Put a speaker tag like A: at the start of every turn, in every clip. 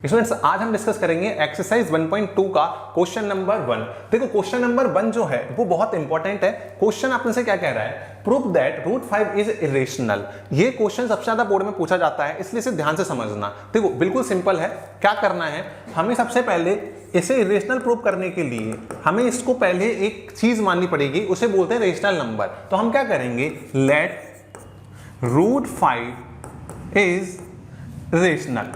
A: Students आज हम discuss करेंगे एक्सरसाइज 1.2 का क्वेश्चन नंबर 1। देखो क्वेश्चन नंबर 1 जो है वो बहुत इंपॉर्टेंट है। क्वेश्चन आपने से क्या कह रहा है, prove that root 5 is irrational. ये क्वेश्चन सबसे ज्यादा बोर्ड में पूछा जाता है, इसलिए इसे ध्यान से समझना। देखो बिल्कुल सिंपल है, क्या करना है, हमें सबसे पहले इसे इरेशनल प्रूव करने के लिए हमें इसको पहले एक चीज माननी पड़ेगी, उसे बोलते हैं रेशनल नंबर। तो हम क्या करेंगे, लेट रूट 5 इज रेशनल।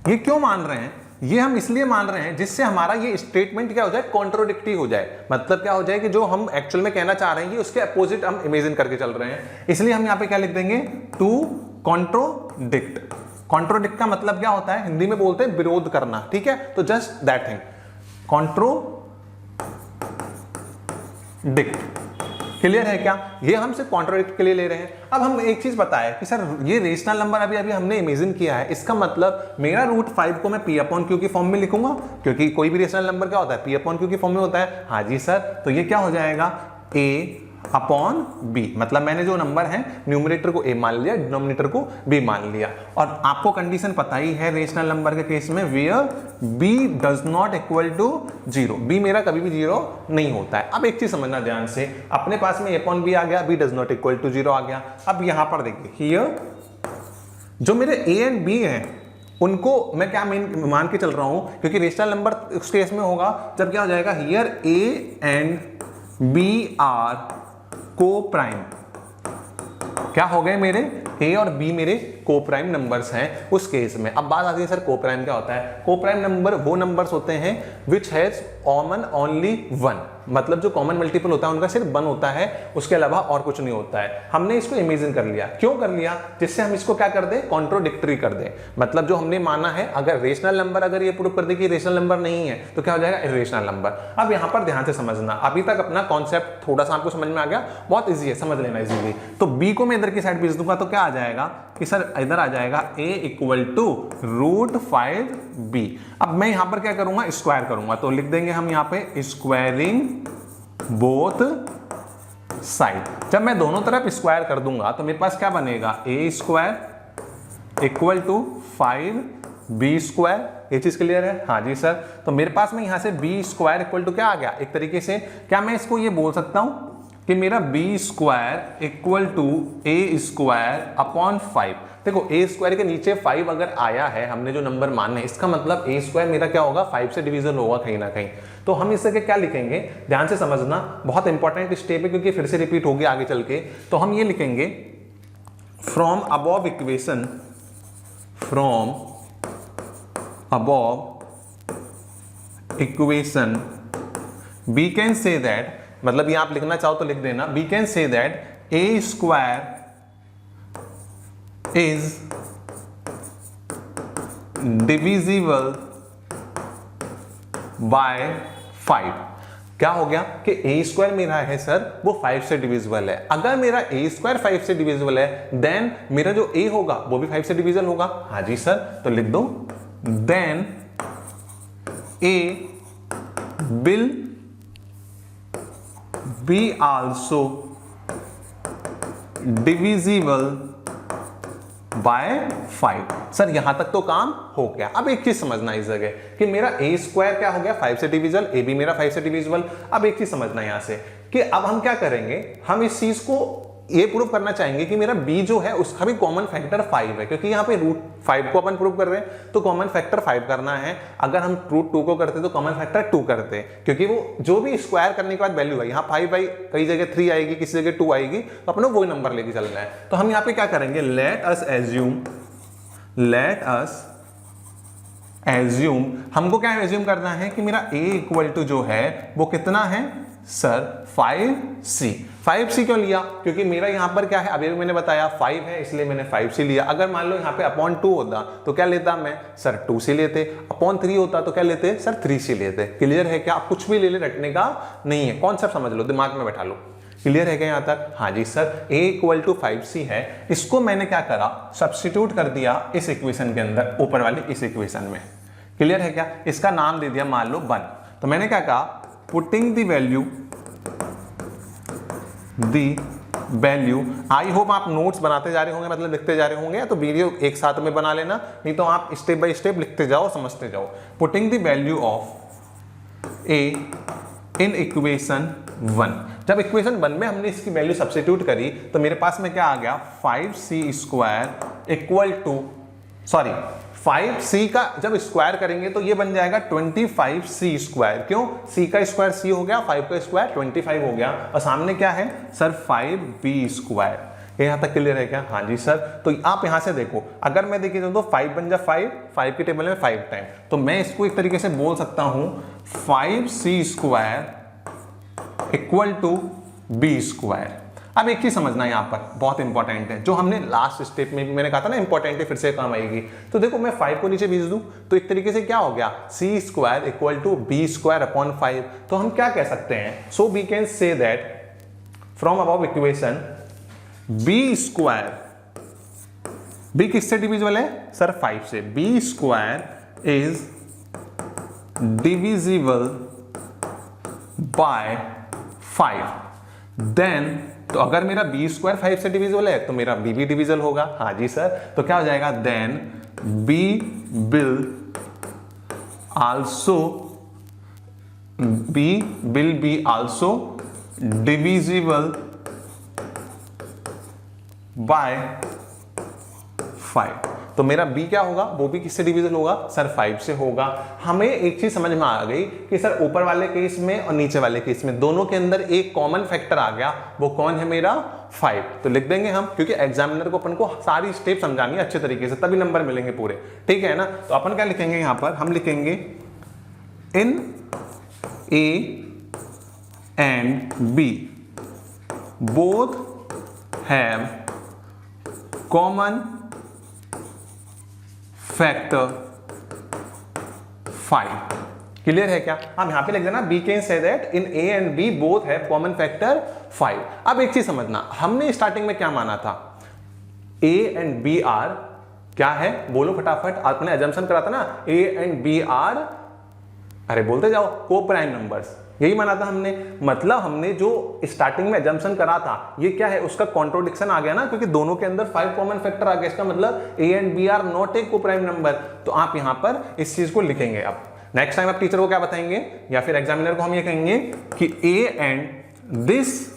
A: ये क्यों मान रहे हैं, ये हम इसलिए मान रहे हैं जिससे हमारा ये स्टेटमेंट क्या हो जाए, कॉन्ट्रोडिक्टरी हो जाए। मतलब क्या हो जाए कि जो हम एक्चुअल में कहना चाह रहे हैं उसके अपोजिट हम इमेजिन करके चल रहे हैं। इसलिए हम यहां पे क्या लिख देंगे, टू कॉन्ट्रोडिक्ट। कॉन्ट्रोडिक्ट का मतलब क्या होता है, हिंदी में बोलते हैं विरोध करना, ठीक है। तो just that thing, contradict. Clear है क्या, ये हम सिर्फ कॉन्ट्रोडिक्ट के लिए ले रहे हैं। अब हम एक चीज पता है कि सर ये रेशनल नंबर अभी हमने इमेजिन किया है, इसका मतलब मेरा रूट 5 को मैं पी अपॉन क्यू की फॉर्म में लिखूंगा, क्योंकि कोई भी रेशनल नंबर क्या होता है, पी अपॉन क्यू की फॉर्म में होता है। हाँ जी सर, तो ये क्या हो जाएगा, ए अपॉन बी। मतलब मैंने जो नंबर है न्यूमरेटर को ए मान लिया, डिनोमिनेटर को बी मान लिया। और आपको कंडीशन पता ही है रेशनल नंबर के केस में, where b does not equal to 0। B मेरा कभी भी 0 नहीं होता है। अब एक चीज समझना ध्यान से, अपने पास में ए अपॉन बी आ गया, b does not equal to 0 आ गया। अब यहां पर देखिए, हियर जो मेरे ए एंड बी हैं उनको मैं क्या मान के चल रहा हूं, क्योंकि रेशनल नंबर उस केस में होगा जब क्या हो जाएगा, here a and B are coprime. क्या हो गए, मेरे ए और बी मेरे को प्राइम नंबर्स हैं उस केस में। अब बात आती है सर को प्राइम क्या होता है। को प्राइम नंबर वो नंबर्स होते हैं विच हैज कॉमन ओनली 1। मतलब जो कॉमन मल्टीपल होता है उनका सिर्फ 1 होता है, उसके अलावा और कुछ नहीं होता है। हमने इसको इमेजिन कर लिया, क्यों कर लिया, जिससे हम इसको क्या कर दे, कॉन्ट्रोडिक्टरी कर दे। मतलब जो हमने माना है, अगर रेशनल नंबर अगर ये प्रूव कर दे कि रेशनल नंबर नहीं है तो क्या हो जाएगा, इरेशनल नंबर। अब यहां पर ध्यान से समझना, अभी तक अपना कॉन्सेप्ट थोड़ा सा आपको समझ में आ गया, बहुत ईजी है, समझ लेना इजीली। तो बी को मैं इधर की साइड भेज दूंगा तो क्या आ जाएगा कि सर इधर आ जाएगा a equal to root 5b। अब मैं यहां पर क्या करूंगा, स्क्वायर करूंगा। तो लिख देंगे हम यहां पे स्क्वायरिंग बोथ साइड। जब मैं दोनों तरफ स्क्वायर कर दूंगा तो मेरे पास क्या बनेगा, a square equal to 5b square. ये चीज क्लियर है, हाँ जी सर। तो मेरे पास में यहां से b स्क्वायर इक्वल टू क्या आ गया, एक तरीके से क्या मैं इसको ये बोल सकता हूं कि मेरा b square equal to a square upon 5। देखो ए स्क्वायर के नीचे 5 अगर आया है, हमने जो नंबर माने, इसका मतलब ए स्क्वायर मेरा क्या होगा, 5 से डिवीजन होगा कहीं ना कहीं। तो हम इससे क्या लिखेंगे, ध्यान से समझना, बहुत इंपॉर्टेंट स्टेप है क्योंकि फिर से रिपीट होगी आगे चल के। तो हम ये लिखेंगे, from above equation, from above equation we can say that, मतलब ये आप लिखना चाहो तो लिख देना, we can say that a square is divisible by 5। क्या हो गया कि ए स्क्वायर मेरा है सर वो 5 से डिविजिबल है। अगर मेरा ए स्क्वायर 5 से डिविजिबल है, देन मेरा जो ए होगा वो भी 5 से डिविजिबल होगा। हाँ जी सर, तो लिख दो, then a will be also divisible by 5। Sir यहां तक तो काम हो गया। अब एक चीज समझना इस जगह कि मेरा a स्क्वायर क्या हो गया, 5 से डिविजिबल, a भी मेरा 5 से डिविजिबल। अब एक चीज समझना यहां से कि अब हम क्या करेंगे, हम इस चीज को ये प्रूव करना चाहेंगे कि मेरा b जो है उसका भी कॉमन फैक्टर 5 है, क्योंकि यहाँ पे रूट 5 को अपन प्रूव कर रहे हैं तो कॉमन फैक्टर 5 करना है। अगर हम रूट 2 को करते तो कॉमन फैक्टर 2 करते, क्योंकि वो जो भी स्क्वायर करने के बाद वैल्यू है, यहाँ 5 आई, कई जगह 3 आएगी, किसी जगह 2 आएगी, तो अपने वही नंबर लेके चलना है। तो हम यहाँ पे क्या करेंगे, लेट अस एज्यूम, हमको क्या एज्यूम करना है कि मेरा a इक्वल टू जो है वो कितना है सर, 5c क्यों लिया, क्योंकि मेरा यहां पर क्या है, अभी मैंने बताया 5 है इसलिए मैंने 5c लिया। अगर मान लो यहाँ पे अपॉन 2 होता तो क्या लेता मैं सर, 2c लेते। अपॉन 3 होता तो क्या लेते सर, 3c लेते। क्लियर है क्या, आप कुछ भी ले रटने का नहीं है, कॉन्सेप्ट समझ लो, दिमाग में बैठा लो। क्लियर है क्या यहां तक, हाँ जी sir. a equal to 5c है, इसको मैंने क्या करा, सब्स्टिट्यूट कर दिया इस इक्वेशन के अंदर, ऊपर वाली इस इक्वेशन में। क्लियर है क्या, इसका नाम दे दिया मान लो 1। तो मैंने क्या कहा, putting the value. I hope आप नोट्स बनाते जा रहे होंगे, मतलब लिखते जा रहे होंगे, तो वीडियो एक साथ में बना लेना, नहीं तो आप स्टेप बाय स्टेप लिखते जाओ, समझते जाओ। Putting the value of A in equation 1, जब इक्वेशन 1 में हमने इसकी वैल्यू सब्स्टिट्यूट करी तो मेरे पास में क्या आ गया, 5c² equal to, sorry 5c का जब स्क्वायर करेंगे तो ये बन जाएगा 25c²। क्यों, c का स्क्वायर c हो गया, 5 का स्क्वायर 25 हो गया, और सामने क्या है सर 5b²। यहाँ तक क्लियर है क्या? हाँ जी सर। तो आप यहाँ से देखो, अगर मैं देखिए तो 5 बन जा 5 की टेबल में 5 टाइम, तो मैं इसको एक तरीके से बोल सकता हूँ 5c² इक्वल टू b²। अब एक चीज समझना यहाँ पर बहुत इंपॉर्टेंट है, जो हमने लास्ट स्टेप में भी मैंने कहा था ना इंपॉर्टेंट है, फिर से काम आएगी। तो देखो मैं 5 को नीचे भेज दूं तो एक तरीके से क्या हो गया, c² इक्वल टू b²/5। तो हम क्या कह सकते हैं, so we can say that from above equation b², b किससे डिविजिबल है सर 5 से, b² is divisible by 5। Then तो अगर मेरा b² 5 से डिविजिबल है तो मेरा b भी डिविजिबल होगा। हाँ जी सर। तो क्या हो जाएगा, then b will be also divisible by 5। तो मेरा b क्या होगा, वो भी किससे डिविजिबल होगा सर 5 से होगा। हमें एक चीज समझ में आ गई कि सर ऊपर वाले केस में और नीचे वाले केस में दोनों के अंदर एक कॉमन फैक्टर आ गया, वो कौन है मेरा 5। तो लिख देंगे हम, क्योंकि एग्जामिनर को अपन को सारी स्टेप समझानी है अच्छे तरीके से, तभी नंबर मिलेंगे पूरे, ठीक है ना। तो अपन क्या लिखेंगे यहां पर, हम लिखेंगे in a and b both have common factor 5। Clear है क्या? हम यहां पे लिख देना we can say that in a and b both have common factor 5। अब एक चीज समझना, हमने स्टार्टिंग में क्या माना था, ए एंड बी आर क्या है, बोलो फटाफट, आपने अजम्पशन करा था ना, ए एंड बी आर, अरे बोलते जाओ, को प्राइम नंबर्स, यही माना था हमने। मतलब हमने जो स्टार्टिंग में अजम्पशन करा था ये क्या है, उसका कॉन्ट्रोडिक्शन आ गया ना, क्योंकि दोनों के अंदर 5 कॉमन फैक्टर आ गया, इसका मतलब a and B are not a coprime number. तो आप यहां पर इस चीज को लिखेंगे। अब नेक्स्ट टाइम आप टीचर को क्या बताएंगे, या फिर एग्जामिनर को हम ये कहेंगे कि ए एंड दिस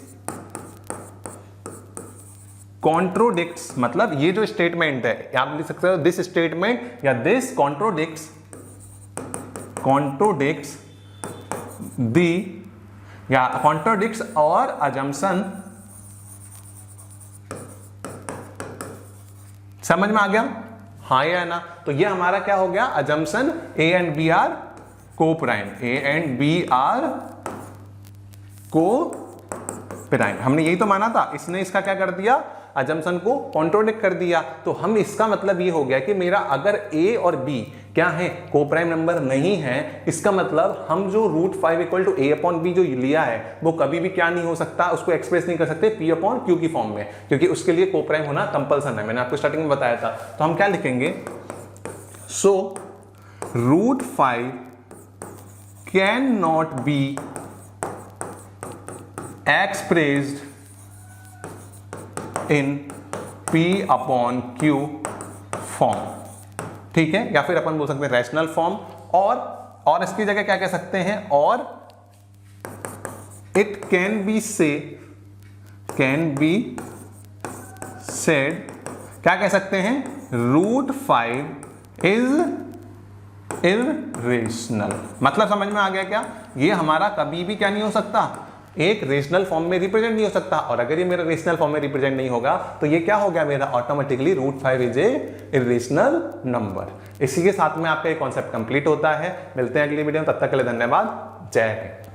A: कॉन्ट्रोडिक्ट्स, मतलब ये जो स्टेटमेंट है आप लिख सकते हो दिस स्टेटमेंट या दिस कॉन्ट्रोडिक्ट्स दी, या कॉन्ट्रोडिक्ट्स और अजम्पशन। समझ में आ गया, हाँ या ना? तो ये हमारा क्या हो गया, assumption A and B are coprime, A and B are coprime, हमने यही तो माना था। इसने इसका क्या कर दिया, अजम्पशन को कॉन्ट्रोडिक्ट कर दिया। तो हम इसका मतलब ये हो गया कि मेरा अगर ए और बी क्या है, को प्राइम नंबर नहीं है, इसका मतलब हम जो √5 इक्वल टू a/b जो लिया है वो कभी भी क्या नहीं हो सकता, उसको एक्सप्रेस नहीं कर सकते p/q की फॉर्म में, क्योंकि उसके लिए को प्राइम होना कंपल्सन है, मैंने आपको स्टार्टिंग में बताया था। तो हम क्या लिखेंगे, सो √5 can not be expressed in p/q form, ठीक है, या फिर अपन बोल सकते हैं रैशनल फॉर्म, और इसकी जगह क्या कह सकते हैं, और इट कैन बी सेड, क्या कह सकते हैं, √5 इज इररेशनल। मतलब समझ में आ गया क्या, ये हमारा कभी भी क्या नहीं हो सकता, एक रेशनल फॉर्म में रिप्रेजेंट नहीं हो सकता। और अगर ये मेरा रेशनल फॉर्म में रिप्रेजेंट नहीं होगा तो ये क्या हो गया मेरा, automatically √5 is a irrational number. इसी के साथ में आपका ये कॉन्सेप्ट कंप्लीट होता है। मिलते हैं अगली वीडियो में, तब तक के लिए धन्यवाद, जय हिंद।